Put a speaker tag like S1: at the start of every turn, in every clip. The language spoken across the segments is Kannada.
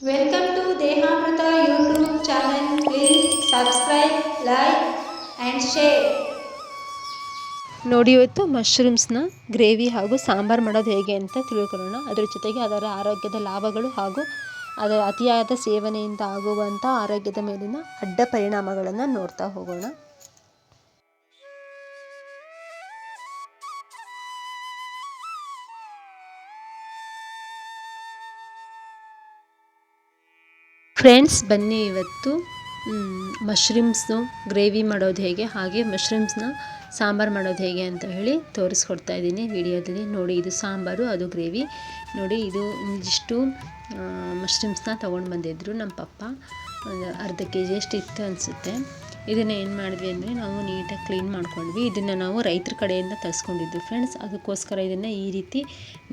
S1: Welcome to Dehamrita YouTube channel. Please subscribe, like and share.
S2: ನೋಡಿ, ಇವತ್ತು ಮಶ್ರೂಮ್ಸ್ನ ಗ್ರೇವಿ ಹಾಗೂ ಸಾಂಬಾರು ಮಾಡೋದು ಹೇಗೆ ಅಂತ ತಿಳ್ಕೊಳ್ಳೋಣ. ಅದರ ಜೊತೆಗೆ ಅದರ ಆರೋಗ್ಯದ ಲಾಭಗಳು ಹಾಗೂ ಅದರ ಅತಿಯಾದ ಸೇವನೆಯಿಂದ ಆಗುವಂಥ ಆರೋಗ್ಯದ ಮೇಲಿನ ಅಡ್ಡ ಪರಿಣಾಮಗಳನ್ನು ನೋಡ್ತಾ ಹೋಗೋಣ. ಫ್ರೆಂಡ್ಸ್, ಬನ್ನಿ ಇವತ್ತು ಮಶ್ರೂಮ್ಸ್ನು ಗ್ರೇವಿ ಮಾಡೋದು ಹೇಗೆ, ಹಾಗೆ ಮಶ್ರೂಮ್ಸ್ನ ಸಾಂಬಾರು ಮಾಡೋದು ಹೇಗೆ ಅಂತ ಹೇಳಿ ತೋರಿಸ್ಕೊಡ್ತಾ ಇದ್ದೀನಿ ವಿಡಿಯೋದಲ್ಲಿ. ನೋಡಿ, ಇದು ಸಾಂಬಾರು, ಅದು ಗ್ರೇವಿ. ನೋಡಿ, ಇದು ಇಷ್ಟು ಮಶ್ರೂಮ್ಸ್ನ ತೊಗೊಂಡು ಬಂದಿದ್ದರು ನಮ್ಮ ಪಪ್ಪ. ಒಂದು ಅರ್ಧ kg ಅಷ್ಟು ಇತ್ತು ಅನಿಸುತ್ತೆ. ಇದನ್ನು ಏನು ಮಾಡಿದ್ವಿ ಅಂದರೆ, ನಾವು ನೀಟಾಗಿ ಕ್ಲೀನ್ ಮಾಡ್ಕೊಂಡ್ವಿ. ಇದನ್ನು ನಾವು ರೈತರ ಕಡೆಯಿಂದ ತರಿಸ್ಕೊಂಡಿದ್ವಿ ಫ್ರೆಂಡ್ಸ್. ಅದಕ್ಕೋಸ್ಕರ ಇದನ್ನು ಈ ರೀತಿ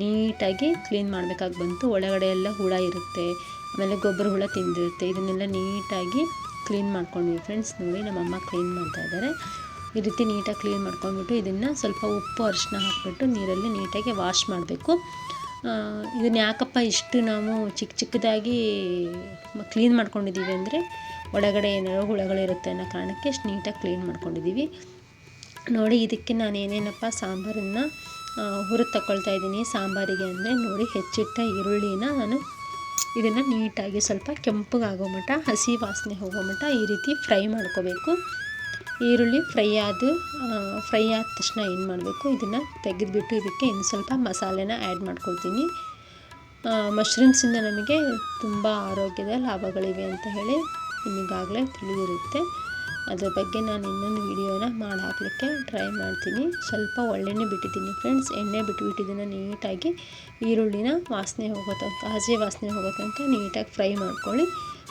S2: ನೀಟಾಗಿ ಕ್ಲೀನ್ ಮಾಡಬೇಕಾಗಿ ಬಂತು. ಒಳಗಡೆ ಎಲ್ಲ ಹುಳ ಇರುತ್ತೆ, ಆಮೇಲೆ ಗೊಬ್ಬರ ಹುಳ ತಿಂದಿರುತ್ತೆ. ಇದನ್ನೆಲ್ಲ ನೀಟಾಗಿ ಕ್ಲೀನ್ ಮಾಡ್ಕೊಂಡ್ವಿ ಫ್ರೆಂಡ್ಸ್. ನೋಡಿ, ನಮ್ಮಮ್ಮ ಕ್ಲೀನ್ ಮಾಡ್ತಾ ಇದ್ದಾರೆ. ಈ ರೀತಿ ನೀಟಾಗಿ ಕ್ಲೀನ್ ಮಾಡ್ಕೊಂಡ್ಬಿಟ್ಟು ಇದನ್ನು ಸ್ವಲ್ಪ ಉಪ್ಪು ಅರಿಶಿನ ಹಾಕಿಬಿಟ್ಟು ನೀರಲ್ಲಿ ನೀಟಾಗಿ ವಾಶ್ ಮಾಡಬೇಕು. ಇದನ್ನು ಯಾಕಪ್ಪ ಇಷ್ಟು ನಾವು ಚಿಕ್ಕದಾಗಿ ಕ್ಲೀನ್ ಮಾಡ್ಕೊಂಡಿದ್ದೀವಿ ಅಂದರೆ, ಒಳಗಡೆ ಏನಾದ್ರು ಹುಳಗಳಿರುತ್ತೆ ಅನ್ನೋ ಕಾರಣಕ್ಕೆ ಇಷ್ಟು ನೀಟಾಗಿ ಕ್ಲೀನ್ ಮಾಡ್ಕೊಂಡಿದ್ದೀವಿ. ನೋಡಿ, ಇದಕ್ಕೆ ನಾನು ಏನೇನಪ್ಪ ಸಾಂಬಾರನ್ನು ಹುರಿದು ತಗೊಳ್ತಾ ಇದ್ದೀನಿ ಸಾಂಬಾರಿಗೆ ಅಂದರೆ, ನೋಡಿ, ಹೆಚ್ಚಿಟ್ಟ ಈರುಳ್ಳಿನ ನಾನು ಇದನ್ನು ನೀಟಾಗಿ ಸ್ವಲ್ಪ ಕೆಂಪಗಾಗೋ ಮಟ್ಟ, ಹಸಿ ವಾಸನೆ ಹೋಗೋ ಮಟ್ಟ ಈ ರೀತಿ ಫ್ರೈ ಮಾಡ್ಕೋಬೇಕು. ಈರುಳ್ಳಿ ಫ್ರೈ ಆದ ತಕ್ಷಣ ಏನು ಮಾಡಬೇಕು, ಇದನ್ನು ತೆಗೆದುಬಿಟ್ಟು ಇದಕ್ಕೆ ಇನ್ನು ಸ್ವಲ್ಪ ಮಸಾಲೆನ ಆ್ಯಡ್ ಮಾಡ್ಕೊಳ್ತೀನಿ. ಮಶ್ರೂಮ್ಸಿಂದ ನಮಗೆ ತುಂಬ ಆರೋಗ್ಯದ ಲಾಭಗಳಿವೆ ಅಂತ ಹೇಳಿ ನಿಮಗಾಗಲೇ ತಿಳಿದಿರುತ್ತೆ. ಅದ್ರ ಬಗ್ಗೆ ನಾನು ಇನ್ನೊಂದು ವಿಡಿಯೋನ ಮಾಡಿ ಹಾಕಲಿಕ್ಕೆ ಟ್ರೈ ಮಾಡ್ತೀನಿ. ಸ್ವಲ್ಪ ಒಳ್ಳೆಣ್ಣೆ ಬಿಟ್ಟಿದ್ದೀನಿ ಫ್ರೆಂಡ್ಸ್. ಎಣ್ಣೆ ಬಿಟ್ಟಿದ್ದನ್ನು ನೀಟಾಗಿ ಈರುಳ್ಳಿನ ವಾಸನೆ ಹೋಗೋ ತನಕ, ಹಸಿ ವಾಸನೆ ಹೋಗೋ ತನಕ ನೀಟಾಗಿ ಫ್ರೈ ಮಾಡ್ಕೊಳ್ಳಿ.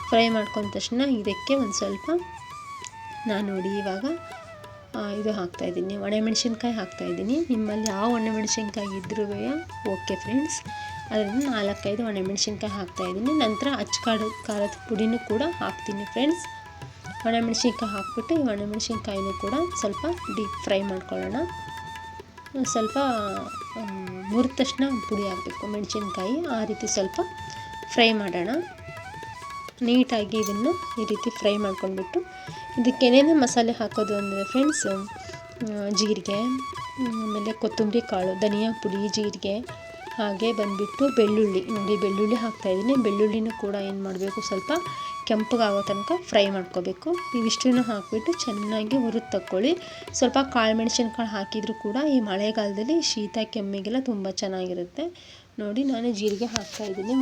S2: ಫ್ರೈ ಮಾಡ್ಕೊಂಡ ತಕ್ಷಣ ಇದಕ್ಕೆ ಒಂದು ಸ್ವಲ್ಪ ನಾನು ನೋಡಿ ಇವಾಗ ಇದು ಹಾಕ್ತಾಯಿದ್ದೀನಿ, ಒಣಮೆಣಸಿನ್ಕಾಯಿ ಹಾಕ್ತಾಯಿದ್ದೀನಿ. ನಿಮ್ಮಲ್ಲಿ ಯಾವ ಒಣಮೆಣಸಿನ್ಕಾಯಿ ಇದ್ರೂ ಓಕೆ ಫ್ರೆಂಡ್ಸ್. ಅದರಿಂದ 4-5 ಒಣಮೆಣಸಿನ್ಕಾಯಿ ಹಾಕ್ತಾಯಿದ್ದೀನಿ. ನಂತರ ಖಾರದ ಪುಡಿನೂ ಕೂಡ ಹಾಕ್ತೀನಿ ಫ್ರೆಂಡ್ಸ್. ಒಣಮೆಣಸಿನ್ಕಾಯಿ ಹಾಕ್ಬಿಟ್ಟು ಈ ಒಣಮೆಣಸಿನ್ಕಾಯಿನೂ ಕೂಡ ಸ್ವಲ್ಪ ಡೀಪ್ ಫ್ರೈ ಮಾಡ್ಕೊಳ್ಳೋಣ. ಸ್ವಲ್ಪ ಮುರಿದ ತಕ್ಷಣ ಪುಡಿ ಹಾಕಬೇಕು ಮೆಣಸಿನ್ಕಾಯಿ, ಆ ರೀತಿ ಸ್ವಲ್ಪ ಫ್ರೈ ಮಾಡೋಣ. ನೀಟಾಗಿ ಇದನ್ನು ಈ ರೀತಿ ಫ್ರೈ ಮಾಡ್ಕೊಂಡ್ಬಿಟ್ಟು ಇದಕ್ಕೆ ಏನೇನು ಮಸಾಲೆ ಹಾಕೋದು ಅಂದರೆ ಫ್ರೆಂಡ್ಸ್, ಜೀರಿಗೆ, ಆಮೇಲೆ ಕೊತ್ತಂಬರಿ ಕಾಳು, ಧನಿಯಾ ಪುಡಿ, ಜೀರಿಗೆ, ಹಾಗೆ ಬಂದುಬಿಟ್ಟು ಬೆಳ್ಳುಳ್ಳಿ. ನೋಡಿ, ಬೆಳ್ಳುಳ್ಳಿ ಹಾಕ್ತಾಯಿದ್ದೀನಿ. ಬೆಳ್ಳುಳ್ಳಿನೂ ಕೂಡ ಏನು ಮಾಡಬೇಕು, ಸ್ವಲ್ಪ ಕೆಂಪಗಾಗೋ ತನಕ ಫ್ರೈ ಮಾಡ್ಕೋಬೇಕು. ಇವಿಷ್ಟನ್ನು ಹಾಕಿಬಿಟ್ಟು ಚೆನ್ನಾಗಿ ಹುರಿದು ತಗೊಳ್ಳಿ. ಸ್ವಲ್ಪ ಕಾಳು ಮೆಣಸಿನ್ಕಾಳು ಹಾಕಿದರೂ ಕೂಡ ಈ ಮಳೆಗಾಲದಲ್ಲಿ ಶೀತ ಕೆಮ್ಮಿಗೆಲ್ಲ ತುಂಬ ಚೆನ್ನಾಗಿರುತ್ತೆ. ನೋಡಿ, ನಾನು ಜೀರಿಗೆ ಹಾಕ್ತಾಯಿದ್ದೀನಿ.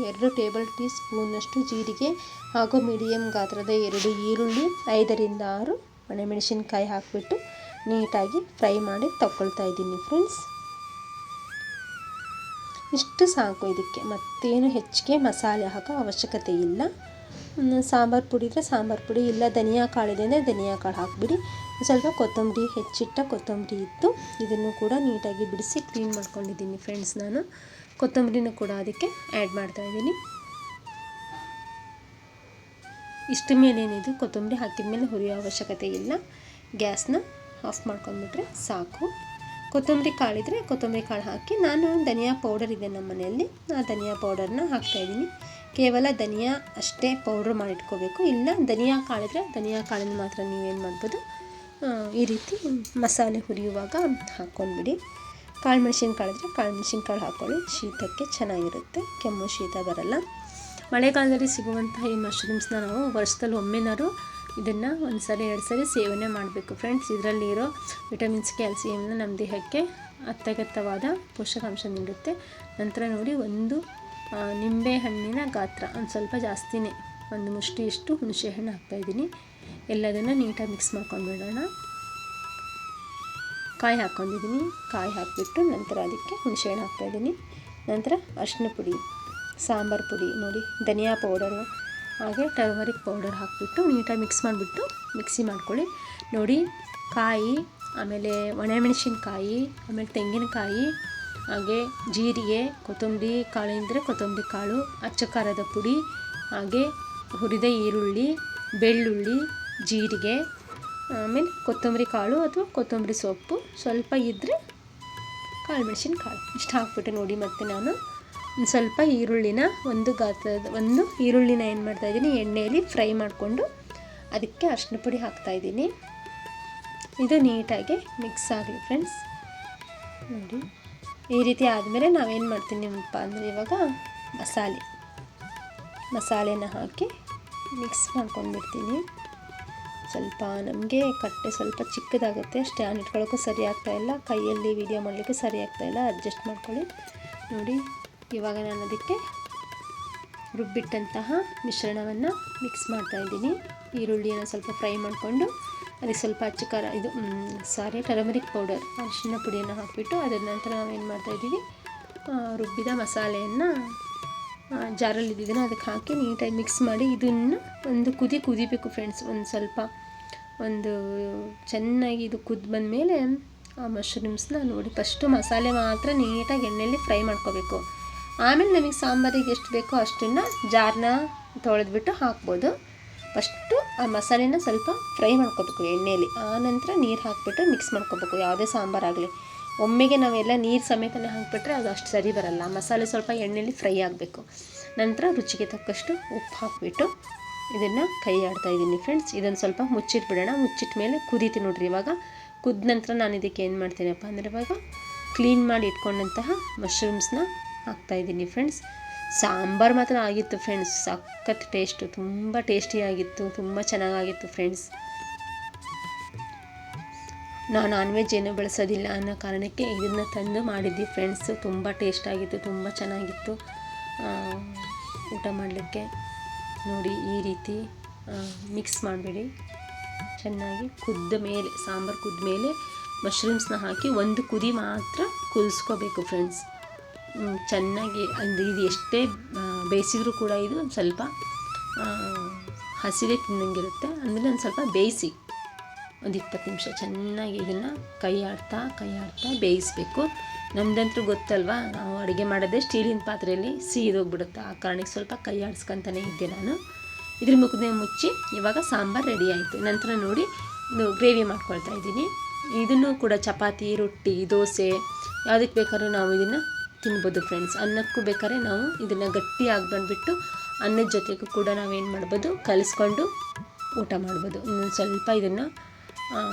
S2: 2 ಟೇಬಲ್ ಟೀ ಸ್ಪೂನಷ್ಟು ಜೀರಿಗೆ ಹಾಗೂ ಮೀಡಿಯಮ್ ಗಾತ್ರದ 2 ಈರುಳ್ಳಿ, 5ರಿಂದ 6 ಒಣಮೆಣಸಿನ್ಕಾಯಿ ಹಾಕಿಬಿಟ್ಟು ನೀಟಾಗಿ ಫ್ರೈ ಮಾಡಿ ತಗೊಳ್ತಾ ಇದ್ದೀನಿ ಫ್ರೆಂಡ್ಸ್. ಇಷ್ಟು ಸಾಕು. ಇದಕ್ಕೆ ಮತ್ತೇನು ಹೆಚ್ಚಿಗೆ ಮಸಾಲೆ ಹಾಕೋ ಅವಶ್ಯಕತೆ ಇಲ್ಲ. ಸಾಂಬಾರು ಪುಡಿ ಇದ್ದರೆ ಸಾಂಬಾರು ಪುಡಿ, ಇಲ್ಲ ಧನಿಯಾ ಕಾಳಿದೆ ಅಂದರೆ ಧನಿಯಾ ಕಾಳು ಹಾಕಿಬಿಡಿ. ಸ್ವಲ್ಪ ಕೊತ್ತಂಬರಿ, ಹೆಚ್ಚಿಟ್ಟ ಕೊತ್ತಂಬರಿ ಇತ್ತು, ಇದನ್ನು ಕೂಡ ನೀಟಾಗಿ ಬಿಡಿಸಿ ಕ್ಲೀನ್ ಮಾಡ್ಕೊಂಡಿದ್ದೀನಿ ಫ್ರೆಂಡ್ಸ್. ನಾನು ಕೊತ್ತಂಬರಿನೂ ಕೂಡ ಅದಕ್ಕೆ ಆ್ಯಡ್ ಮಾಡ್ತಾಯಿದ್ದೀನಿ. ಇಷ್ಟ ಮೇಲೇನಿದು ಕೊತ್ತಂಬರಿ ಹಾಕಿದ ಮೇಲೆ ಹುರಿಯೋ ಅವಶ್ಯಕತೆ ಇಲ್ಲ. ಗ್ಯಾಸ್ನ ಆಫ್ ಮಾಡ್ಕೊಂಡ್ಬಿಟ್ರೆ ಸಾಕು. ಕೊತ್ತಂಬರಿ ಕಾಳಿದ್ರೆ ಕೊತ್ತಂಬರಿ ಕಾಳು ಹಾಕಿ, ನಾನು ಧನಿಯಾ ಪೌಡರ್ ಇದೆ ನಮ್ಮ ಮನೆಯಲ್ಲಿ, ಆ ಧನಿಯಾ ಪೌಡರ್ನ ಹಾಕ್ತಾಯಿದ್ದೀನಿ. ಕೇವಲ ಧನಿಯಾ ಅಷ್ಟೇ ಪೌಡ್ರ್ ಮಾಡಿಟ್ಕೋಬೇಕು. ಇಲ್ಲ ಧನಿಯಾ ಕಾಳಿದ್ರೆ ಧನಿಯಾ ಕಾಳನ್ನು ಮಾತ್ರ ನೀವೇನು ಮಾಡ್ಬೋದು, ಈ ರೀತಿ ಮಸಾಲೆ ಹುರಿಯುವಾಗ ಹಾಕ್ಕೊಂಡ್ಬಿಡಿ. ಕಾಳು ಮೆಣಸಿನ್ಕಾಳಿದ್ರೆ ಕಾಳು ಮೆಣಸಿನ್ಕಾಳು ಹಾಕ್ಕೊಳ್ಳಿ, ಶೀತಕ್ಕೆ ಚೆನ್ನಾಗಿರುತ್ತೆ, ಕೆಮ್ಮು ಶೀತ ಬರಲ್ಲ. ಮಳೆಗಾಲದಲ್ಲಿ ಸಿಗುವಂತಹ ಈ ಮಶ್ರೂಮ್ಸ್ನ ನಾವು ವರ್ಷದಲ್ಲಿ ಒಮ್ಮೆನಾದ್ರು ಇದನ್ನು 1 ಸರಿ 2 ಸರಿ ಸೇವನೆ ಮಾಡಬೇಕು ಫ್ರೆಂಡ್ಸ್. ಇದರಲ್ಲಿರೋ ವಿಟಮಿನ್ಸ್, ಕ್ಯಾಲ್ಸಿಯಮ್ನ ನಮ್ಮ ದೇಹಕ್ಕೆ ಅತ್ಯಗತ್ಯವಾದ ಪೋಷಕಾಂಶ ನೀಡುತ್ತೆ. ನಂತರ ನೋಡಿ, ಒಂದು ನಿಂಬೆ ಹಣ್ಣಿನ ಗಾತ್ರ ಒಂದು ಸ್ವಲ್ಪ ಜಾಸ್ತಿನೇ, ಒಂದು ಮುಷ್ಟಿಯಷ್ಟು ಹುಣಸೆ ಹಣ್ಣು ಹಾಕ್ತಾಯಿದ್ದೀನಿ. ಎಲ್ಲದನ್ನು ನೀಟಾಗಿ ಮಿಕ್ಸ್ ಮಾಡ್ಕೊಂಡ್ಬಿಡೋಣ. ಕಾಯಿ ಹಾಕ್ಕೊಂಡಿದ್ದೀನಿ. ಕಾಯಿ ಹಾಕಿಬಿಟ್ಟು ನಂತರ ಅದಕ್ಕೆ ಹುಣಸೆ ಹಣ್ಣು ಹಾಕ್ತಾಯಿದ್ದೀನಿ. ನಂತರ ಅರಿಶಿನ ಪುಡಿ, ಸಾಂಬಾರು ಪುಡಿ, ನೋಡಿ ಧನಿಯಾ ಪೌಡರು, ಹಾಗೆ ಟರ್ಮರಿಕ್ ಪೌಡರ್ ಹಾಕಿಬಿಟ್ಟು ನೀಟಾಗಿ ಮಿಕ್ಸ್ ಮಾಡಿಬಿಟ್ಟು ಮಿಕ್ಸಿ ಮಾಡ್ಕೊಳ್ಳಿ. ನೋಡಿ, ಕಾಯಿ, ಆಮೇಲೆ ಒಣಮೆಣಸಿನ್ಕಾಯಿ, ಆಮೇಲೆ ತೆಂಗಿನಕಾಯಿ, ಹಾಗೆ ಜೀರಿಗೆ, ಕೊತ್ತಂಬರಿ ಕಾಳು ಇದ್ದರೆ ಕೊತ್ತಂಬರಿ ಕಾಳು, ಅಚ್ಚ ಖಾರದ ಪುಡಿ, ಹಾಗೆ ಹುರಿದ ಈರುಳ್ಳಿ, ಬೆಳ್ಳುಳ್ಳಿ, ಜೀರಿಗೆ, ಆಮೇಲೆ ಕೊತ್ತಂಬರಿ ಕಾಳು ಅಥವಾ ಕೊತ್ತಂಬರಿ ಸೊಪ್ಪು ಸ್ವಲ್ಪ ಇದ್ದರೆ ಕಾಳು ಮೆಣಸಿನ್ಕಾಳು, ಇಷ್ಟು ಹಾಕ್ಬಿಟ್ಟು ನೋಡಿ. ಮತ್ತು ನಾನು ಒಂದು ಸ್ವಲ್ಪ ಈರುಳ್ಳಿನ ಒಂದು ಈರುಳ್ಳಿನ ಏನು ಮಾಡ್ತಾಯಿದ್ದೀನಿ, ಎಣ್ಣೆಯಲ್ಲಿ ಫ್ರೈ ಮಾಡಿಕೊಂಡು ಅದಕ್ಕೆ ಅರಿಶಿನ ಪುಡಿ ಹಾಕ್ತಾಯಿದ್ದೀನಿ. ಇದು ನೀಟಾಗಿ ಮಿಕ್ಸ್ ಆಗಲಿ ಫ್ರೆಂಡ್ಸ್. ನೋಡಿ ಈ ರೀತಿ ಆದಮೇಲೆ ನಾವೇನು ಮಾಡ್ತೀನಿಪ್ಪ ಅಂದರೆ ಇವಾಗ ಮಸಾಲೆನ ಹಾಕಿ ಮಿಕ್ಸ್ ಮಾಡ್ಕೊಂಡ್ಬಿಡ್ತೀನಿ. ಸ್ವಲ್ಪ ನಮಗೆ ಕಟ್ಟೆ ಸ್ವಲ್ಪ ಚಿಕ್ಕದಾಗುತ್ತೆ, ಸ್ಟ್ಯಾಂಡ್ ಇಟ್ಕೊಳ್ಳೋಕ್ಕೂ ಸರಿ ಆಗ್ತಾಯಿಲ್ಲ, ಕೈಯಲ್ಲಿ ವೀಡಿಯೋ ಮಾಡಲಿಕ್ಕೂ ಸರಿ ಆಗ್ತಾಯಿಲ್ಲ, ಅಡ್ಜಸ್ಟ್ ಮಾಡ್ಕೊಳ್ಳಿ. ನೋಡಿ ಇವಾಗ ನಾನು ಅದಕ್ಕೆ ರುಬ್ಬಿಟ್ಟಂತಹ ಮಿಶ್ರಣವನ್ನು ಮಿಕ್ಸ್ ಮಾಡ್ತಾಯಿದ್ದೀನಿ. ಈರುಳ್ಳಿಯನ್ನು ಸ್ವಲ್ಪ ಫ್ರೈ ಮಾಡಿಕೊಂಡು ಅದಕ್ಕೆ ಸ್ವಲ್ಪ ಟರ್ಮರಿಕ್ ಪೌಡರ್, ಅರಿಶಿನ ಪುಡಿಯನ್ನು ಹಾಕಿಬಿಟ್ಟು ಅದರ ನಂತರ ನಾವೇನು ಮಾಡ್ತಾಯಿದ್ದೀವಿ, ರುಬ್ಬಿದ ಮಸಾಲೆಯನ್ನು ಜಾರಲ್ಲಿ ಇದ್ದಿದ್ದನ್ನು ಅದಕ್ಕೆ ಹಾಕಿ ನೀಟಾಗಿ ಮಿಕ್ಸ್ ಮಾಡಿ ಇದನ್ನು ಒಂದು ಕುದಿಬೇಕು ಫ್ರೆಂಡ್ಸ್. ಒಂದು ಚೆನ್ನಾಗಿ ಇದು ಕುದ್ದು ಬಂದಮೇಲೆ ಆ ಮಶ್ರೂಮ್ಸ್ನ ನೋಡಿ ಫಸ್ಟು ಮಸಾಲೆ ಮಾತ್ರ ನೀಟಾಗಿ ಎಣ್ಣೆಯಲ್ಲಿ ಫ್ರೈ ಮಾಡ್ಕೋಬೇಕು. ಆಮೇಲೆ ನಮಗೆ ಸಾಂಬಾರಿಗೆ ಎಷ್ಟು ಬೇಕೋ ಅಷ್ಟನ್ನು ಜಾರನ್ನ ತೊಳೆದ್ಬಿಟ್ಟು ಹಾಕ್ಬೋದು. ಫಸ್ಟು ಆ ಮಸಾಲೆನ ಸ್ವಲ್ಪ ಫ್ರೈ ಮಾಡ್ಕೋಬೇಕು ಎಣ್ಣೆಯಲ್ಲಿ, ಆನಂತರ ನೀರು ಹಾಕಿಬಿಟ್ಟು ಮಿಕ್ಸ್ ಮಾಡ್ಕೋಬೇಕು. ಯಾವುದೇ ಸಾಂಬಾರಾಗಲಿ ಒಮ್ಮೆಗೆ ನಾವೆಲ್ಲ ನೀರು ಸಮೇತನೇ ಹಾಕಿಬಿಟ್ರೆ ಅದು ಅಷ್ಟು ಸರಿ ಬರಲ್ಲ. ಮಸಾಲೆ ಸ್ವಲ್ಪ ಎಣ್ಣೆಯಲ್ಲಿ ಫ್ರೈ ಆಗಬೇಕು. ನಂತರ ರುಚಿಗೆ ತಕ್ಕಷ್ಟು ಉಪ್ಪು ಹಾಕಿಬಿಟ್ಟು ಇದನ್ನು ಕೈ ಆಡ್ತಾಯಿದ್ದೀನಿ ಫ್ರೆಂಡ್ಸ್. ಇದನ್ನು ಸ್ವಲ್ಪ ಮುಚ್ಚಿಟ್ಬಿಡೋಣ. ಮುಚ್ಚಿಟ್ಟ ಮೇಲೆ ಕುದೀತಿ ನೋಡ್ರಿ. ಇವಾಗ ಕುದ್ದ ನಂತರ ನಾನು ಇದಕ್ಕೆ ಏನು ಮಾಡ್ತೀನಪ್ಪ ಅಂದರೆ ಇವಾಗ ಕ್ಲೀನ್ ಮಾಡಿ ಇಟ್ಕೊಂಡಂತಹ ಮಶ್ರೂಮ್ಸ್ನ ಹಾಕ್ತಾಯಿದ್ದೀನಿ ಫ್ರೆಂಡ್ಸ್. ಸಾಂಬಾರು ಮಾತ್ರ ಆಗಿತ್ತು ಫ್ರೆಂಡ್ಸ್, ಸಖತ್ ಟೇಸ್ಟು, ತುಂಬ ಟೇಸ್ಟಿಯಾಗಿತ್ತು, ತುಂಬ ಚೆನ್ನಾಗಾಗಿತ್ತು ಫ್ರೆಂಡ್ಸ್. ನಾವು ನಾನ್ ವೆಜ್ ಏನೂ ಬಳಸೋದಿಲ್ಲ ಅನ್ನೋ ಕಾರಣಕ್ಕೆ ಇದನ್ನು ತಂದು ಮಾಡಿದ್ವಿ ಫ್ರೆಂಡ್ಸು. ತುಂಬ ಟೇಸ್ಟಾಗಿತ್ತು, ತುಂಬ ಚೆನ್ನಾಗಿತ್ತು ಊಟ ಮಾಡಲಿಕ್ಕೆ. ನೋಡಿ ಈ ರೀತಿ ಮಿಕ್ಸ್ ಮಾಡಬೇಡಿ. ಚೆನ್ನಾಗಿ ಸಾಂಬಾರು ಕುದ್ದ ಮೇಲೆ ಮಶ್ರೂಮ್ಸ್ನ ಹಾಕಿ ಒಂದು ಕುದಿ ಮಾತ್ರ ಕುದಿಸ್ಕೋಬೇಕು ಫ್ರೆಂಡ್ಸ್. ಚೆನ್ನಾಗಿ ಇದು ಎಷ್ಟೇ ಬೇಯಿಸಿದ್ರೂ ಕೂಡ ಇದು ಒಂದು ಸ್ವಲ್ಪ ಹಸಿವೆ ತಿನ್ನಂಗಿರುತ್ತೆ. ಅಂದರೆ ಒಂದು ಸ್ವಲ್ಪ ಬೇಯಿಸಿ ಒಂದು 20 ನಿಮಿಷ ಚೆನ್ನಾಗಿ ಇದನ್ನು ಕೈ ಆಡ್ತಾ ಬೇಯಿಸಬೇಕು. ನಮ್ದಂತೂ ಗೊತ್ತಲ್ವಾ, ನಾವು ಅಡುಗೆ ಮಾಡೋದೇ ಸ್ಟೀಲಿನ ಪಾತ್ರೆಯಲ್ಲಿ ಸೀದೋಗ್ಬಿಡುತ್ತೆ. ಆ ಕಾರಣಕ್ಕೆ ಸ್ವಲ್ಪ ಕೈ ಆಡಿಸ್ಕೊತಾನೆ ಇದ್ದೆ ನಾನು. ಇದ್ರ ಮುಖದ ಮುಚ್ಚಿ ಇವಾಗ ಸಾಂಬಾರು ರೆಡಿ ಆಯಿತು. ನಂತರ ನೋಡಿ ಗ್ರೇವಿ ಮಾಡ್ಕೊಳ್ತಾ ಇದ್ದೀನಿ. ಇದನ್ನು ಕೂಡ ಚಪಾತಿ, ರೊಟ್ಟಿ, ದೋಸೆ ಯಾವುದಕ್ಕೆ ಬೇಕಾದ್ರೂ ನಾವು ಇದನ್ನು ತಿನ್ಬೋದು ಫ್ರೆಂಡ್ಸ್. ಅನ್ನಕ್ಕೂ ಬೇಕಾದ್ರೆ ನಾವು ಇದನ್ನು ಗಟ್ಟಿಯಾಗಿ ಬಂದುಬಿಟ್ಟು ಅನ್ನದ ಜೊತೆಗೂ ಕೂಡ ನಾವೇನು ಮಾಡ್ಬೋದು, ಕಲಿಸ್ಕೊಂಡು ಊಟ ಮಾಡ್ಬೋದು. ಇನ್ನೊಂದು ಸ್ವಲ್ಪ ಇದನ್ನು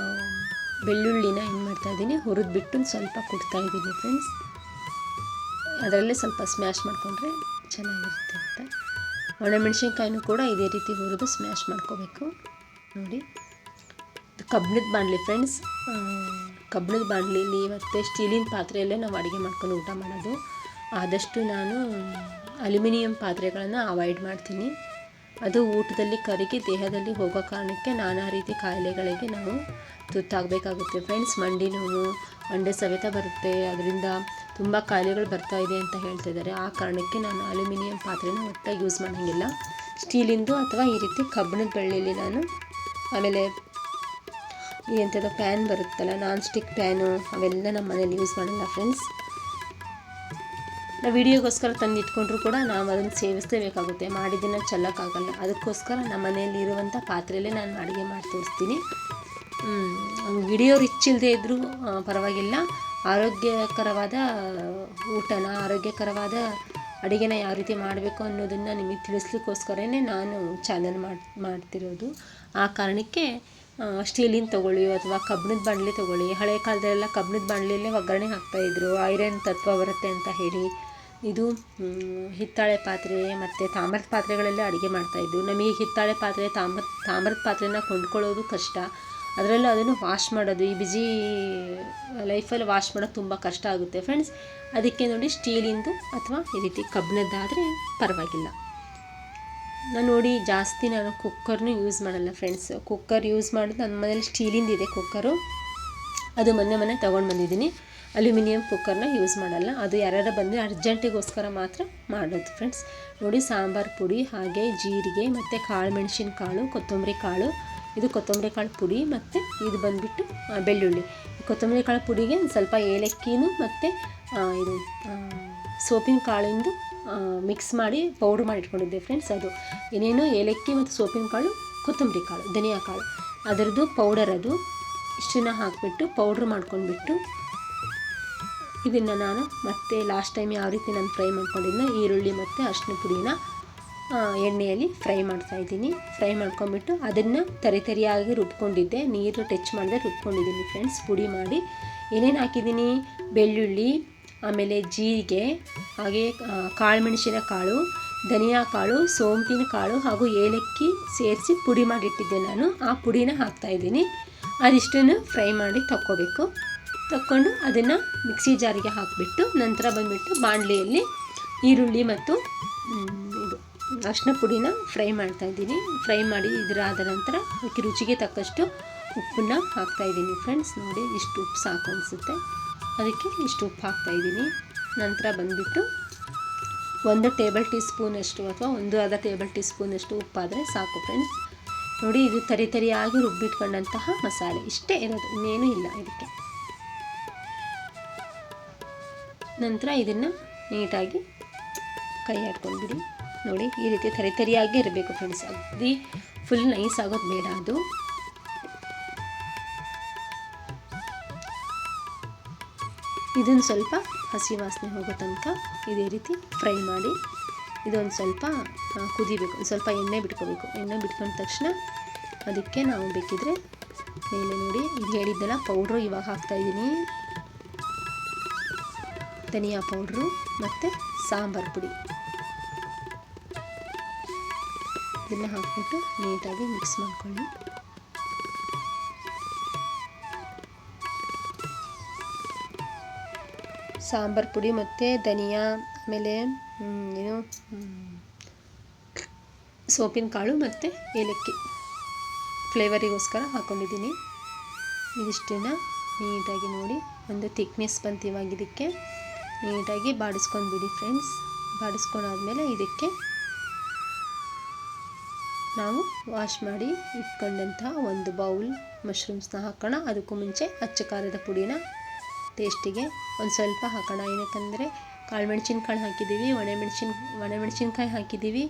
S2: ಬೆಳ್ಳುಳ್ಳಿನ ಏನು ಮಾಡ್ತಾಯಿದ್ದೀನಿ, ಹುರಿದ್ಬಿಟ್ಟು ಸ್ವಲ್ಪ ಕೊಡ್ತಾಯಿದ್ದೀನಿ ಫ್ರೆಂಡ್ಸ್. ಅದರಲ್ಲೇ ಸ್ವಲ್ಪ ಸ್ಮ್ಯಾಶ್ ಮಾಡಿಕೊಂಡ್ರೆ ಚೆನ್ನಾಗಿರುತ್ತೆ ಅಂತ. ಒಣಮೆಣ್ಸಿನ್ಕಾಯಿನೂ ಕೂಡ ಇದೇ ರೀತಿ ಹುರಿದು ಸ್ಮ್ಯಾಶ್ ಮಾಡ್ಕೋಬೇಕು. ನೋಡಿ ಇದು ಕಬ್ಬಿಣದ ಬಾಣಲಿ ಫ್ರೆಂಡ್ಸ್. ಕಬ್ಬಿಣದ ಬಾಣಲಿಲಿ ಮತ್ತು ಸ್ಟೀಲಿನ ಪಾತ್ರೆಯಲ್ಲೇ ನಾವು ಅಡುಗೆ ಮಾಡ್ಕೊಂಡು ಊಟ ಮಾಡೋದು. ಆದಷ್ಟು ನಾನು ಅಲ್ಯೂಮಿನಿಯಂ ಪಾತ್ರೆಗಳನ್ನು ಅವಾಯ್ಡ್ ಮಾಡ್ತೀನಿ. ಅದು ಊಟದಲ್ಲಿ ಕರಗಿ ದೇಹದಲ್ಲಿ ಹೋಗೋ ಕಾರಣಕ್ಕೆ ನಾನಾ ರೀತಿ ಕಾಯಿಲೆಗಳಿಗೆ ನಾವು ತುತ್ತಾಗಬೇಕಾಗುತ್ತೆ ಫ್ರೆಂಡ್ಸ್. ಮಂಡಿ ನೋವು, ಮಂಡೆ ಸವೆತ ಬರುತ್ತೆ, ಅದರಿಂದ ತುಂಬ ಕಾಯಿಲೆಗಳು ಬರ್ತಾ ಇದೆ ಅಂತ ಹೇಳ್ತಿದ್ದಾರೆ. ಆ ಕಾರಣಕ್ಕೆ ನಾನು ಅಲ್ಯೂಮಿನಿಯಂ ಪಾತ್ರೆನ ಒಟ್ಟಾಗಿ ಯೂಸ್ ಮಾಡೋಂಗಿಲ್ಲ. ಸ್ಟೀಲಿಂದು ಅಥವಾ ಈ ರೀತಿ ಕಬ್ಬಿಣದ ಬಳ್ಳಿಲಿ ನಾನು, ಆಮೇಲೆ ಎಂಥದ್ದು ಪ್ಯಾನ್ ಬರುತ್ತಲ್ಲ, ನಾನ್ ಸ್ಟಿಕ್ ಪ್ಯಾನು, ಅವೆಲ್ಲ ನಮ್ಮ ಮನೇಲಿ ಯೂಸ್ ಮಾಡಲ್ಲ ಫ್ರೆಂಡ್ಸ್. ನಾವು ವೀಡಿಯೋಗೋಸ್ಕರ ತಂದು ಇಟ್ಕೊಂಡ್ರೂ ಕೂಡ ನಾವು ಅದನ್ನು ಸೇವಿಸಲೇಬೇಕಾಗುತ್ತೆ, ಮಾಡಿದ್ದನ್ನು ಚೆಲ್ಲಕ್ಕಾಗಲ್ಲ. ಅದಕ್ಕೋಸ್ಕರ ನಮ್ಮ ಮನೆಯಲ್ಲಿ ಇರುವಂಥ ಪಾತ್ರೆಯಲ್ಲೇ ನಾನು ಅಡುಗೆ ಮಾಡಿ ತೋರಿಸ್ತೀನಿ. ವಿಡಿಯೋ ರಿಚ್ ಇಲ್ಲದೆ ಇದ್ದರೂ ಪರವಾಗಿಲ್ಲ, ಆರೋಗ್ಯಕರವಾದ ಊಟನ, ಆರೋಗ್ಯಕರವಾದ ಅಡುಗೆನ ಯಾವ ರೀತಿ ಮಾಡಬೇಕು ಅನ್ನೋದನ್ನು ನಿಮಗೆ ತಿಳಿಸ್ಲಿಕ್ಕೋಸ್ಕರನೇ ನಾನು ಚಾನಲ್ ಮಾಡ್ತಿರೋದು. ಆ ಕಾರಣಕ್ಕೆ ಸ್ಟೀಲಿನ ತೊಗೊಳ್ಳಿ ಅಥವಾ ಕಬ್ಬಿಣದ ಬಾಣಲಿ ತೊಗೊಳ್ಳಿ. ಹಳೆ ಕಾಲದಲ್ಲೆಲ್ಲ ಕಬ್ಬಿಣದ ಬಾಣಲಿಯಲ್ಲೇ ಒಗ್ಗರಣೆ ಹಾಕ್ತಾಯಿದ್ರು, ಐರನ್ ತತ್ವ ಬರುತ್ತೆ ಅಂತ ಹೇಳಿ. ಇದು ಹಿತ್ತಾಳೆ ಪಾತ್ರೆ ಮತ್ತು ತಾಮ್ರದ ಪಾತ್ರೆಗಳಲ್ಲೇ ಅಡುಗೆ ಮಾಡ್ತಾಯಿದ್ರು. ನಮಗೆ ಹಿತ್ತಾಳೆ ಪಾತ್ರೆ, ತಾಮ್ರದ ಪಾತ್ರೆನ ಕೊಂಡ್ಕೊಳ್ಳೋದು ಕಷ್ಟ. ಅದರಲ್ಲೂ ಅದನ್ನು ವಾಶ್ ಮಾಡೋದು, ಈ ಬಿಜಿ ಲೈಫಲ್ಲಿ ವಾಶ್ ಮಾಡೋದು ತುಂಬ ಕಷ್ಟ ಆಗುತ್ತೆ ಫ್ರೆಂಡ್ಸ್. ಅದಕ್ಕೆ ನೋಡಿ ಸ್ಟೀಲಿಂದು ಅಥವಾ ಈ ರೀತಿ ಕಬ್ಬಿಣದ್ದಾದರೆ ಪರವಾಗಿಲ್ಲ. ನಾನು ನೋಡಿ ಜಾಸ್ತಿ ನಾನು ಕುಕ್ಕರ್ನೂ ಯೂಸ್ ಮಾಡಲ್ಲ ಫ್ರೆಂಡ್ಸ್. ಕುಕ್ಕರ್ ಯೂಸ್ ಮಾಡೋದು ನನ್ನ ಮನೇಲಿ ಸ್ಟೀಲಿಂದಿದೆ ಕುಕ್ಕರು, ಅದು ಮೊನ್ನೆ ತೊಗೊಂಡು ಬಂದಿದ್ದೀನಿ. ಅಲ್ಯೂಮಿನಿಯಂ ಕುಕ್ಕರ್ನ ಯೂಸ್ ಮಾಡಲ್ಲ. ಅದು ಯಾರ್ಯಾರು ಬಂದರೆ ಅರ್ಜೆಂಟಿಗೋಸ್ಕರ ಮಾತ್ರ ಮಾಡೋದು ಫ್ರೆಂಡ್ಸ್. ನೋಡಿ ಸಾಂಬಾರು ಪುಡಿ, ಹಾಗೆ ಜೀರಿಗೆ ಮತ್ತು ಕಾಳು ಮೆಣಸಿನ ಕಾಳು, ಕೊತ್ತಂಬರಿ ಕಾಳು, ಇದು ಕೊತ್ತಂಬರಿ ಕಾಳು ಪುಡಿ, ಮತ್ತು ಇದು ಬಂದುಬಿಟ್ಟು ಬೆಳ್ಳುಳ್ಳಿ. ಕೊತ್ತಂಬರಿ ಕಾಳು ಪುಡಿಗೆ ಒಂದು ಸ್ವಲ್ಪ ಏಲಕ್ಕಿನೂ ಮತ್ತು ಇದು ಸೋಪಿನ ಕಾಳಿಂದು ಮಿಕ್ಸ್ ಮಾಡಿ ಪೌಡ್ರ್ ಮಾಡಿ ಇಟ್ಕೊಂಡಿದ್ದೆ ಫ್ರೆಂಡ್ಸ್. ಅದು ಏನೇನು ಏಲಕ್ಕಿ ಮತ್ತು ಸೋಪಿನ ಕಾಳು, ಕೊತ್ತಂಬರಿ ಕಾಳು, ಧನಿಯಾ ಕಾಳು, ಅದರದ್ದು ಪೌಡರ್, ಅದು ಇಷ್ಟನ್ನ ಹಾಕಿಬಿಟ್ಟು ಪೌಡ್ರ್ ಮಾಡ್ಕೊಂಡ್ಬಿಟ್ಟು ಇದನ್ನು ನಾನು ಮತ್ತೆ ಲಾಸ್ಟ್ ಟೈಮ್ ಯಾವ ರೀತಿ ನಾನು ಫ್ರೈ ಮಾಡ್ಕೊಂಡಿದ್ದೆ, ಈರುಳ್ಳಿ ಮತ್ತು ಅರಿಶಿನ ಪುಡಿನ ಎಣ್ಣೆಯಲ್ಲಿ ಫ್ರೈ ಮಾಡ್ತಾಯಿದ್ದೀನಿ. ಫ್ರೈ ಮಾಡ್ಕೊಂಬಿಟ್ಟು ಅದನ್ನು ತರಿಯಾಗಿ ರುಬ್ಕೊಂಡಿದ್ದೆ, ನೀರು ಟಚ್ ಮಾಡದೆ ರುಬ್ಕೊಂಡಿದ್ದೀನಿ ಫ್ರೆಂಡ್ಸ್. ಪುಡಿ ಮಾಡಿ ಏನೇನು ಹಾಕಿದ್ದೀನಿ, ಬೆಳ್ಳುಳ್ಳಿ, ಆಮೇಲೆ ಜೀರಿಗೆ, ಹಾಗೆ ಕಾಳುಮೆಣಸಿನ ಕಾಳು, ಧನಿಯಾ ಕಾಳು, ಸೋಂಪಿನ ಕಾಳು ಹಾಗೂ ಏಲಕ್ಕಿ ಸೇರಿಸಿ ಪುಡಿ ಮಾಡಿಟ್ಟಿದ್ದೆ ನಾನು. ಆ ಪುಡಿನ ಹಾಕ್ತಾಯಿದ್ದೀನಿ. ಅದಿಷ್ಟನ್ನು ಫ್ರೈ ಮಾಡಿ ತಕ್ಕೊಂಡು ಅದನ್ನು ಮಿಕ್ಸಿ ಜಾರಿಗೆ ಹಾಕಿಬಿಟ್ಟು ನಂತರ ಬಂದುಬಿಟ್ಟು ಬಾಣಲೆಯಲ್ಲಿ ಈರುಳ್ಳಿ ಮತ್ತು ಇದು ಅರಿಶಿನ ಪುಡಿನ ಫ್ರೈ ಮಾಡ್ತಾಯಿದ್ದೀನಿ. ಫ್ರೈ ಮಾಡಿ ಇದರಾದ ನಂತರ ಅದಕ್ಕೆ ರುಚಿಗೆ ತಕ್ಕಷ್ಟು ಉಪ್ಪನ್ನು ಹಾಕ್ತಾಯಿದ್ದೀನಿ ಫ್ರೆಂಡ್ಸ್. ನೋಡಿ ಇಷ್ಟು ಉಪ್ಪು ಸಾಕು ಅನಿಸುತ್ತೆ, ಅದಕ್ಕೆ ಇಷ್ಟು ಉಪ್ಪು ಹಾಕ್ತಾಯಿದ್ದೀನಿ. ನಂತರ ಬಂದುಬಿಟ್ಟು 1 ಟೇಬಲ್ ಟೀ ಸ್ಪೂನಷ್ಟು ಅಥವಾ 1.5 ಟೇಬಲ್ ಟೀ ಸ್ಪೂನಷ್ಟು ಉಪ್ಪಾದರೆ ಸಾಕು ಫ್ರೆಂಡ್ಸ್. ನೋಡಿ ಇದು ತರಿಯಾಗಿ ರುಬ್ಬಿಟ್ಕೊಂಡಂತಹ ಮಸಾಲೆ, ಇಷ್ಟೇ ಇರೋದು, ಇನ್ನೇನು ಇಲ್ಲ ಇದಕ್ಕೆ. ನಂತರ ಇದನ್ನು ನೀಟಾಗಿ ಕೈ ಆಡ್ಕೊಂಡ್ಬಿಡಿ. ನೋಡಿ ಈ ರೀತಿ ತರಿಯಾಗಿ ಇರಬೇಕು ಫ್ರೆಂಡ್ಸ್, ಅಗದಿ ಫುಲ್ ನೈಸ್ ಆಗೋದು ಬೇಡ. ಅದು ಇದನ್ನು ಸ್ವಲ್ಪ ಹಸಿ ವಾಸನೆ ಹೋಗೋ ತನಕ ಇದೇ ರೀತಿ ಫ್ರೈ ಮಾಡಿ. ಇದೊಂದು ಸ್ವಲ್ಪ ಕುದಿಬೇಕು, ಸ್ವಲ್ಪ ಎಣ್ಣೆ ಬಿಟ್ಕೋಬೇಕು. ಎಣ್ಣೆ ಬಿಟ್ಕೊಂಡ ತಕ್ಷಣ ಅದಕ್ಕೆ ನಾವು ಬೇಕಿದ್ರೆ ಮೇಲೆ ನೋಡಿ ಇದು ಹೇಳಿದ್ದೆಲ್ಲ ಪೌಡ್ರು ಇವಾಗ ಹಾಕ್ತಾಯಿದ್ದೀನಿ. ಧನಿಯಾ ಪೌಡ್ರು ಮತ್ತು ಸಾಂಬಾರು ಪುಡಿ, ಇದನ್ನು ಹಾಕ್ಬಿಟ್ಟು ನೀಟಾಗಿ ಮಿಕ್ಸ್ ಮಾಡ್ಕೊಳ್ಳಿ. ಸಾಂಬಾರು ಪುಡಿ ಮತ್ತು ಧನಿಯಾ, ಆಮೇಲೆ ಏನು ಸೋಪಿನ ಕಾಳು ಮತ್ತು ಏಲಕ್ಕಿ ಫ್ಲೇವರಿಗೋಸ್ಕರ ಹಾಕ್ಕೊಂಡಿದ್ದೀನಿ. ಇದಿಷ್ಟನ್ನು ನೀಟಾಗಿ ನೋಡಿ ಒಂದು ಥಿಕ್ನೆಸ್ ಬಂತು. ಇವಾಗ ಇದಕ್ಕೆ ನೀಟಾಗಿ ಬಾಡಿಸ್ಕೊಂಡ್ಬಿಡಿ ಫ್ರೆಂಡ್ಸ್. ಬಾಡಿಸ್ಕೊಂಡಾದ್ಮೇಲೆ ಇದಕ್ಕೆ ನಾವು ವಾಶ್ ಮಾಡಿ ಇಟ್ಕೊಂಡಂತಹ ಒಂದು ಬೌಲ್ ಮಶ್ರೂಮ್ಸ್ನ ಹಾಕೋಣ. ಅದಕ್ಕೂ ಮುಂಚೆ ಅಚ್ಚ ಖಾರದ ಪುಡಿನ ಟೇಸ್ಟಿಗೆ ಒಂದು ಸ್ವಲ್ಪ ಹಾಕೋಣ. ಏನಕ್ಕಂದರೆ ಕಾಳುಮೆಣಸಿನ್ಕಾಳು ಹಾಕಿದ್ದೀವಿ, ಒಣಮೆಣಸಿನ್ಕಾಯಿ ಹಾಕಿದ್ದೀವಿ.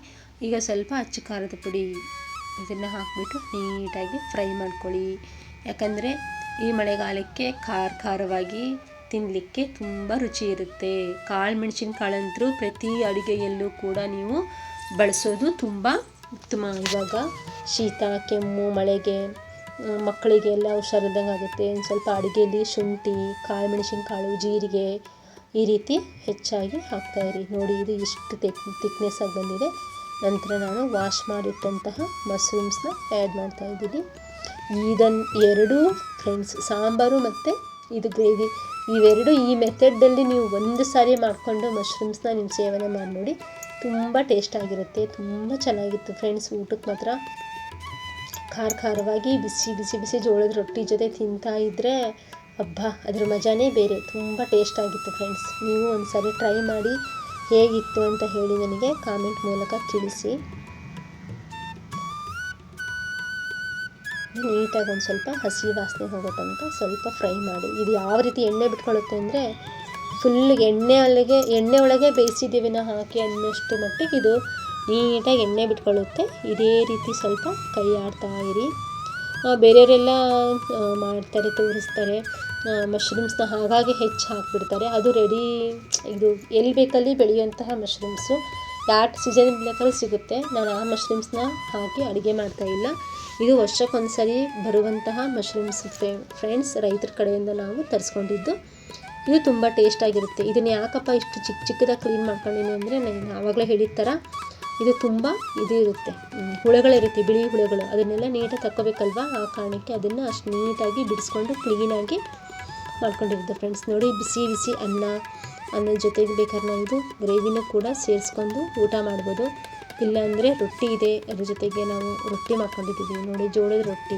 S2: ಈಗ ಸ್ವಲ್ಪ ಅಚ್ಚ ಖಾರದ ಪುಡಿ ಇದನ್ನು ಹಾಕಿಬಿಟ್ಟು ನೀಟಾಗಿ ಫ್ರೈ ಮಾಡ್ಕೊಳ್ಳಿ. ಯಾಕಂದರೆ ಈ ಮಳೆಗಾಲಕ್ಕೆ ಖಾರವಾಗಿ ತಿನ್ನಲಿಕ್ಕೆ ತುಂಬ ರುಚಿ ಇರುತ್ತೆ. ಕಾಳುಮೆಣಸಿನ್ಕಾಳಂತೂ ಪ್ರತಿ ಅಡುಗೆಯಲ್ಲೂ ಕೂಡ ನೀವು ಬಳಸೋದು ತುಂಬ ಉತ್ತಮ. ಇವಾಗ ಶೀತ, ಕೆಮ್ಮು, ಮಳೆಗೆ ಮಕ್ಕಳಿಗೆಲ್ಲ ಹುಷಾರಿದ್ದಂಗೆ ಆಗುತ್ತೆ. ಒಂದು ಸ್ವಲ್ಪ ಅಡುಗೆಯಲ್ಲಿ ಶುಂಠಿ, ಕಾಳುಮೆಣಸಿನ್ಕಾಳು, ಜೀರಿಗೆ ಈ ರೀತಿ ಹೆಚ್ಚಾಗಿ ಹಾಕ್ತಾಯಿರಿ. ನೋಡಿ ಇದು ಇಷ್ಟು ಥಿಕ್ನೆಸ್ ಆಗಿ ಬಂದಿದೆ. ನಂತರ ನಾನು ವಾಶ್ ಮಾಡಿಟ್ಟಂತಹ ಮಶ್ರೂಮ್ಸ್ನ ಆ್ಯಡ್ ಮಾಡ್ತಾಯಿದ್ದೀನಿ. ಎರಡೂ ಫ್ರೆಂಡ್ಸ್, ಸಾಂಬಾರು ಮತ್ತು ಇದು ಗ್ರೇವಿ, ಇವೆರಡು ಈ ಮೆಥಡಲ್ಲಿ ನೀವು ಒಂದು ಸಾರಿ ಮಾಡಿಕೊಂಡು ಮಶ್ರೂಮ್ಸ್ನ ನೀವು ಸೇವನೆ ಮಾಡಿ ನೋಡಿ, ತುಂಬ ಟೇಸ್ಟಾಗಿರುತ್ತೆ. ತುಂಬ ಚೆನ್ನಾಗಿತ್ತು ಫ್ರೆಂಡ್ಸ್. ಊಟಕ್ಕೆ ಮಾತ್ರ ಖಾರವಾಗಿ ಬಿಸಿ ಜೋಳದ ರೊಟ್ಟಿ ಜೊತೆ ತಿಂತಾ ಇದ್ದರೆ ಹಬ್ಬ, ಅದ್ರ ಮಜಾನೇ ಬೇರೆ. ತುಂಬ ಟೇಸ್ಟಾಗಿತ್ತು ಫ್ರೆಂಡ್ಸ್. ನೀವು ಒಂದು ಸಾರಿ ಟ್ರೈ ಮಾಡಿ ಹೇಗಿತ್ತು ಅಂತ ಹೇಳಿ ನನಗೆ ಕಾಮೆಂಟ್ ಮೂಲಕ ತಿಳಿಸಿ. ನೀಟಾಗಿ ಒಂದು ಸ್ವಲ್ಪ ಹಸಿ ವಾಸನೆ ಹೋಗೋ ತನಕ ಸ್ವಲ್ಪ ಫ್ರೈ ಮಾಡಿ. ಇದು ಯಾವ ರೀತಿ ಎಣ್ಣೆ ಬಿಟ್ಕೊಳ್ಳುತ್ತೆ ಅಂದರೆ ಫುಲ್ ಎಣ್ಣೆ ಒಳಗೆ ಬೇಯಿಸಿದ್ದೀವಿನ ಹಾಕಿ ಅನ್ನೋಷ್ಟು ಮಟ್ಟಿಗೆ ಇದು ನೀಟಾಗಿ ಎಣ್ಣೆ ಬಿಟ್ಕೊಳ್ಳುತ್ತೆ. ಇದೇ ರೀತಿ ಸ್ವಲ್ಪ ಕೈ ಆಡ್ತಾ ಇರಿ. ಬೇರೆಯವರೆಲ್ಲ ಮಾಡ್ತಾರೆ, ತೋರಿಸ್ತಾರೆ ಮಶ್ರೂಮ್ಸ್ನ ಹಾಗಾಗಿ ಹೆಚ್ಚು ಹಾಕಿಬಿಡ್ತಾರೆ. ಅದು ರೆಡಿ, ಇದು ಎಲ್ಲಿ ಬೇಕಲ್ಲಿ ಬೆಳೆಯುವಂತಹ ಮಶ್ರೂಮ್ಸು, ಯಾವ ಸೀಸನ್ ಬೇಕಾದ್ರೂ ಸಿಗುತ್ತೆ. ನಾನು ಆ ಮಶ್ರೂಮ್ಸ್ನ ಹಾಕಿ ಅಡುಗೆ ಮಾಡ್ತಾಯಿಲ್ಲ. ಇದು ವರ್ಷಕ್ಕೊಂದು ಸರಿ ಬರುವಂತಹ ಮಶ್ರೂಮ್ಸ್ ಫ್ರೆಂಡ್ಸ್. ರೈತರ ಕಡೆಯಿಂದ ನಾವು ತರಿಸ್ಕೊಂಡಿದ್ದು. ಇದು ತುಂಬ ಟೇಸ್ಟಾಗಿರುತ್ತೆ. ಇದನ್ನು ಯಾಕಪ್ಪ ಇಷ್ಟು ಚಿಕ್ಕದಾಗಿ ಕ್ಲೀನ್ ಮಾಡ್ಕೊಂಡಿನಿ ಅಂದರೆ ನಾನು ಆವಾಗಲೇ ಹೇಳಿದ ಥರ ಇದು ತುಂಬ ಇದು ಇರುತ್ತೆ, ಹುಳುಗಳಿರುತ್ತೆ, ಬಿಳಿ ಹುಳುಗಳು. ಅದನ್ನೆಲ್ಲ ನೀಟಾಗಿ ತಕ್ಕೋಬೇಕಲ್ವ, ಆ ಕಾರಣಕ್ಕೆ ಅದನ್ನು ಅಷ್ಟು ನೀಟಾಗಿ ಬಿಡಿಸ್ಕೊಂಡು ಕ್ಲೀನಾಗಿ ಮಾಡ್ಕೊಂಡಿರುತ್ತೆ ಫ್ರೆಂಡ್ಸ್. ನೋಡಿ ಬಿಸಿ ಅನ್ನದ ಜೊತೆಗೆ ಬೇಕಾದ್ರೆ ನಾವು ಇದು ಗ್ರೇವಿನೂ ಕೂಡ ಸೇರಿಸ್ಕೊಂಡು ಊಟ ಮಾಡ್ಬೋದು. ಇಲ್ಲಾಂದರೆ ರೊಟ್ಟಿ ಇದೆ, ಅದ್ರ ಜೊತೆಗೆ ನಾವು ರೊಟ್ಟಿ ಮಾಡ್ಕೊಂಡಿದ್ದೀವಿ ನೋಡಿ, ಜೋಳದ ರೊಟ್ಟಿ.